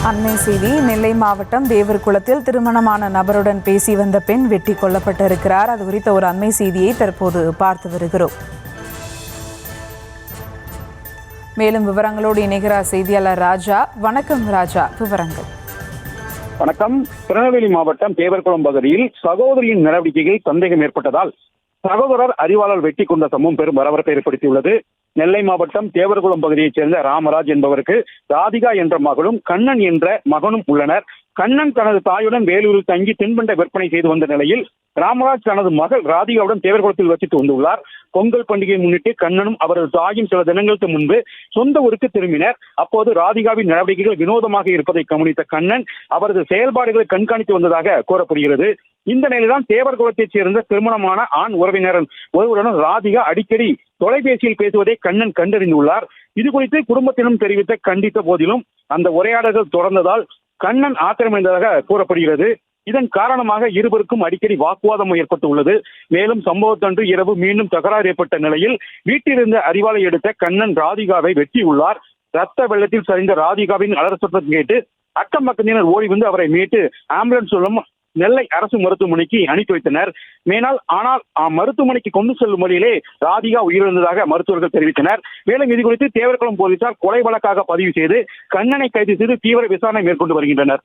அண்மை செய்தி. நெல்லை மாவட்டம் தேவர்குளத்தில் திருமணமான நபருடன் பேசி வந்த பெண் வெட்டி கொல்லப்பட்டிருக்கிறார். அது குறித்த ஒரு அண்மை செய்தியை தற்போது பார்த்து வருகிறோம். மேலும் விவரங்களோடு இணைகிறார் செய்தியாளர் ராஜா. வணக்கம் ராஜா, விவரங்கள். வணக்கம். திருநெல்வேலி மாவட்டம் தேவர்குளம் பகுதியில் சகோதரியின் நடவடிக்கையில் சந்தேகம் ஏற்பட்டதால் சகோதரர் அறிவாளால் வெட்டி கொண்ட சம்பவம் பெரும் பரபரப்பை ஏற்படுத்தியுள்ளது. நெல்லை மாவட்டம் தேவர்குளம் பகுதியைச் சேர்ந்த ராமராஜ் என்பவருக்கு ராதிகா என்ற மகளும் கண்ணன் என்ற மகனும் உள்ளனர். கண்ணன் தனது தாயுடன் வேலூரில் தங்கி தின்பண்ட விற்பனை செய்து வந்த நிலையில் ராமராஜ் தனது மகள் ராதிகாவுடன் தேவர்குளத்தில் வசித்து வந்துள்ளார். பொங்கல் பண்டிகையை முன்னிட்டு கண்ணனும் அவரது தாயும் சில தினங்களுக்கு முன்பு சொந்த ஊருக்கு திரும்பினர். அப்போது ராதிகாவின் நடவடிக்கைகள் வினோதமாக இருப்பதை கவனித்த கண்ணன் அவரது செயல்பாடுகளை கண்காணித்து வந்ததாக கூறப்படுகிறது. இந்த நிலையில்தான் தேவர்குளத்தைச் சேர்ந்த திருமணமான ஆண் உறவினரன் ஒருவருடன் ராதிகா அடிக்கடி தொலைபேசியில் பேசுவதை கண்ணன் கண்டறிந்துள்ளார். இது குறித்து குடும்பத்திடம் கண்டித்த போதிலும் அந்த உரையாடல்கள் தொடர்ந்ததால் கண்ணன் ஆத்திரமடைந்ததாக கூறப்படுகிறது. இதன் காரணமாக இருவருக்கும் அடிக்கடி வாக்குவாதம் ஏற்பட்டுள்ளது. மேலும் சம்பவத்தன்று இரவு மீண்டும் தகராறு ஏற்பட்ட நிலையில் வீட்டிலிருந்த அறிவாளை எடுத்த கண்ணன் ராதிகாவை வெட்டியுள்ளார். ரத்த வெள்ளத்தில் சரிந்த ராதிகாவின் அலற சத்தம் கேட்டு அக்கம் பக்கத்தினர் ஓடி வந்து அவரை மீட்டு ஆம்புலன்ஸ் மூலம் நெல்லை அரசு மருத்துவமனைக்கு அனுப்பி வைத்தனர். ஆனால் மருத்துவமனைக்கு கொண்டு செல்லும் வழியிலே ராதிகா உயிரிழந்ததாக மருத்துவர்கள் தெரிவித்தனர். மேலும் இது குறித்து தேவர்குளம் போலீசார் கொலை வழக்காக பதிவு செய்து கண்ணனை கைது செய்து தீவிர விசாரணை மேற்கொண்டு வருகின்றனர்.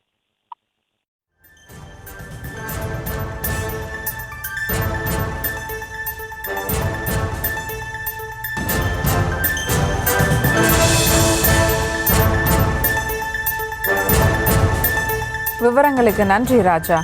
விவரங்களுக்கு நன்றி ராஜா.